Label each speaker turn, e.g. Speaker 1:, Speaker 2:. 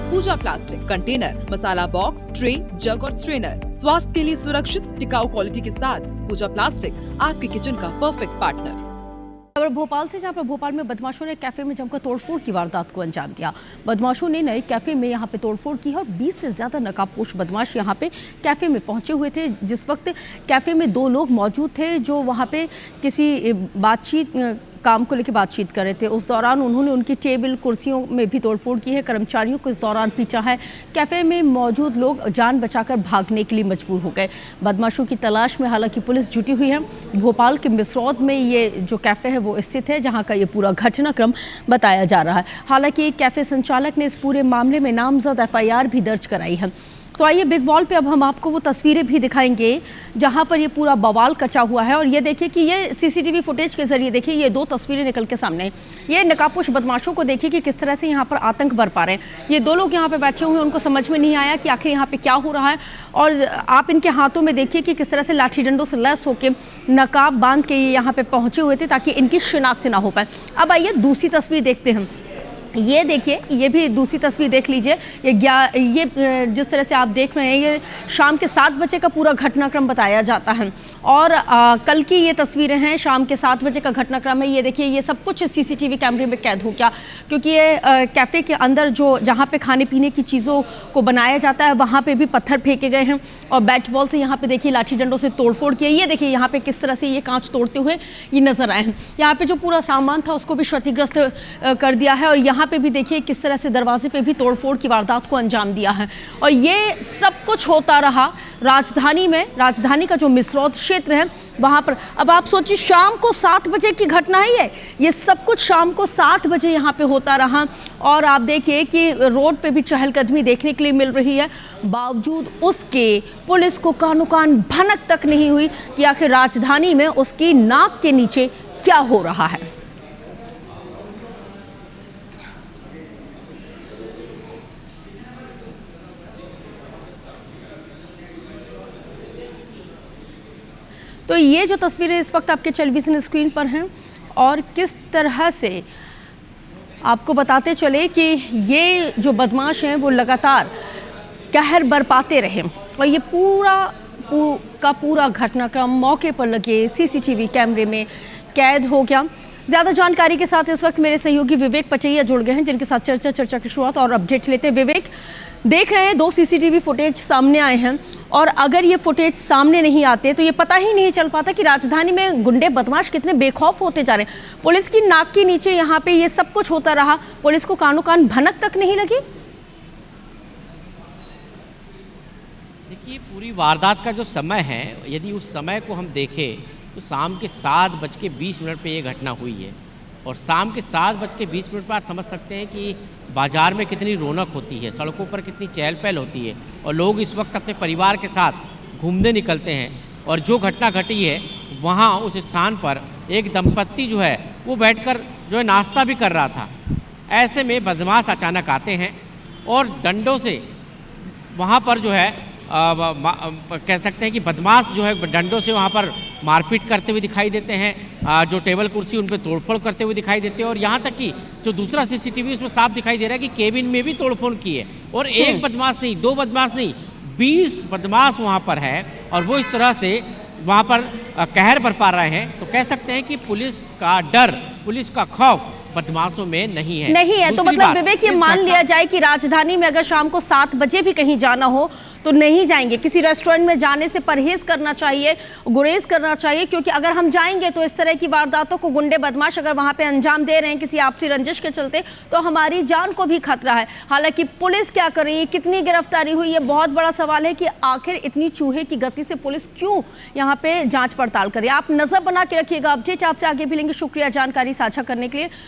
Speaker 1: पूजा plastic container, मसाला box, tray, जग और strainer. स्वास्थ्य के लिए सुरक्षित टिकाऊ क्वालिटी के साथ पूजा प्लास्टिक आपके किचन का परफेक्ट पार्टनर।
Speaker 2: खबर भोपाल से, जहां पर भोपाल में बदमाशों ने कैफे में जमकर तोड़फोड़ की वारदात को अंजाम दिया। बदमाशों ने नए कैफे में यहां पे तोड़फोड़ की है और 20 से ज्यादा नकाबपोश बदमाश यहां पे कैफे में पहुंचे हुए थे। जिस वक्त कैफे में 2 लोग मौजूद थे जो वहां पे किसी काम को लेकर बातचीत कर रहे थे, उस दौरान उन्होंने उनकी टेबल कुर्सियों में भी तोड़फोड़ की है। कर्मचारियों को इस दौरान पीटा है। कैफे में मौजूद लोग जान बचाकर भागने के लिए मजबूर हो गए। बदमाशों की तलाश में हालांकि पुलिस जुटी हुई है। भोपाल के मिसरौद में ये जो कैफे है वो स्थित है, जहां का ये पूरा घटनाक्रम बताया जा रहा है। हालांकि कैफे संचालक ने इस पूरे मामले में नामजद FIR भी दर्ज कराई है। तो आइए बिग वॉल पे अब हम आपको वो तस्वीरें भी दिखाएंगे जहां पर ये पूरा बवाल कचा हुआ है। और ये देखिए कि ये CCTV फुटेज के जरिए देखिए ये 2 तस्वीरें निकल के सामने। ये नकाबपोश बदमाशों को देखिए कि किस तरह से यहाँ पर आतंक बरपा रहे हैं। ये 2 लोग यहाँ पे बैठे हुए हैं, उनको समझ में नहीं आया कि आखिर यहाँ पे क्या हो रहा है। और आप इनके हाथों में देखिए कि किस तरह से लाठी डंडों से लैस होकर नकाब बांध के ये यहाँ पे पहुंचे हुए थे ताकि इनकी शिनाख्त ना हो पाए। अब आइए दूसरी तस्वीर देखते हैं। ये देखिए, ये भी दूसरी तस्वीर देख लीजिए। ये जिस तरह से आप देख रहे हैं ये शाम के 7 बजे का पूरा घटनाक्रम बताया जाता है। और कल की ये तस्वीरें हैं, शाम के 7 बजे का घटनाक्रम है। ये देखिए, ये सब कुछ CCTV कैमरे में कैद हो गया, क्योंकि ये कैफ़े के अंदर जो जहाँ पे खाने पीने की चीज़ों को बनाया जाता है वहाँ पे भी पत्थर फेंके गए हैं और बैट बॉल से यहाँ पे देखिए लाठी डंडों से तोड़फोड़ की है। ये देखिए यहाँ पे किस तरह से ये कांच तोड़ते हुए ये नजर आए हैं। यहाँ पे जो पूरा सामान था उसको भी क्षतिग्रस्त कर दिया है। और यहाँ पे भी देखिए किस तरह से दरवाजे पे भी तोड़फोड़ की वारदात को अंजाम दिया है। और ये सब कुछ होता रहा राजधानी में। राजधानी का जो मिसरौद क्षेत्र है वहां पर। अब आप सोचिए, शाम को 7 बजे की घटना है ये सब कुछ शाम को 7 बजे यहाँ पे होता रहा। और आप देखिए कि रोड पे भी चहलकदमी देखने के लिए मिल रही है। बावजूद उसके पुलिस को कानो कान भनक तक नहीं हुई कि आखिर राजधानी में उसकी नाक के नीचे क्या हो रहा है। तो ये जो तस्वीरें इस वक्त आपके टेलीविज़न स्क्रीन पर हैं और किस तरह से आपको बताते चले कि ये जो बदमाश हैं वो लगातार कहर बरपाते रहे। और ये पूरा घटनाक्रम मौके पर लगे CCTV कैमरे में कैद हो गया। ज़्यादा जानकारी के साथ इस वक्त मेरे सहयोगी विवेक पचैया जुड़ गए हैं, जिनके साथ चर्चा की शुरुआत और अपडेट लेते हैं। विवेक, देख रहे हैं 2 CCTV फुटेज सामने आए हैं और अगर ये फुटेज सामने नहीं आते तो ये पता ही नहीं चल पाता कि राजधानी में गुंडे बदमाश कितने बेखौफ होते जा रहे हैं। पुलिस की नाक के नीचे यहाँ पे ये सब कुछ होता रहा, पुलिस को कानो कान भनक तक नहीं लगी।
Speaker 3: देखिए, पूरी वारदात का जो समय है, यदि उस समय को हम देखें तो शाम के 7:20 पे ये घटना हुई है। और शाम के 7:20 पर आप समझ सकते हैं कि बाज़ार में कितनी रौनक होती है, सड़कों पर कितनी चहल पहल होती है और लोग इस वक्त अपने परिवार के साथ घूमने निकलते हैं। और जो घटना घटी है वहाँ उस स्थान पर एक दंपत्ति जो है वो बैठकर जो है नाश्ता भी कर रहा था। ऐसे में बदमाश अचानक आते हैं और डंडों से वहाँ पर जो है कह सकते हैं कि बदमाश जो है डंडों से वहाँ पर मारपीट करते हुए दिखाई देते हैं। जो टेबल कुर्सी उन पर तोड़फोड़ करते हुए दिखाई देते हैं। और यहाँ तक कि जो दूसरा CCTV उसमें साफ दिखाई दे रहा है कि केबिन में भी तोड़फोड़ की है। और एक बदमाश नहीं, 2 बदमाश नहीं, 20 बदमाश वहाँ पर है और वो इस तरह से वहाँ पर कहर बरपा रहे हैं। तो कह सकते हैं कि पुलिस का डर, पुलिस का खौफ बदमाशों में नहीं है।
Speaker 2: तो मतलब विवेक, ये मान लिया जाए कि राजधानी में अगर शाम को 7 बजे भी कहीं जाना हो तो नहीं जाएंगे। किसी रेस्टोरेंट में जाने से परहेज करना चाहिए, गुरेज करना चाहिए, क्योंकि अगर हम जाएंगे तो इस तरह की वारदातों को गुंडे बदमाश अगर वहां पे अंजाम दे रहे हैं किसी आपसी रंजिश के चलते तो हमारी जान को भी खतरा है। हालांकि पुलिस क्या कर रही है, कितनी गिरफ्तारी हुई, ये बहुत बड़ा सवाल है कि आखिर इतनी चूहे की गति से पुलिस क्यों यहाँ पे जांच पड़ताल करे। आप नजर बना के रखिएगा। अपडेट आपसे आगे भी लेंगे। शुक्रिया जानकारी साझा करने के लिए।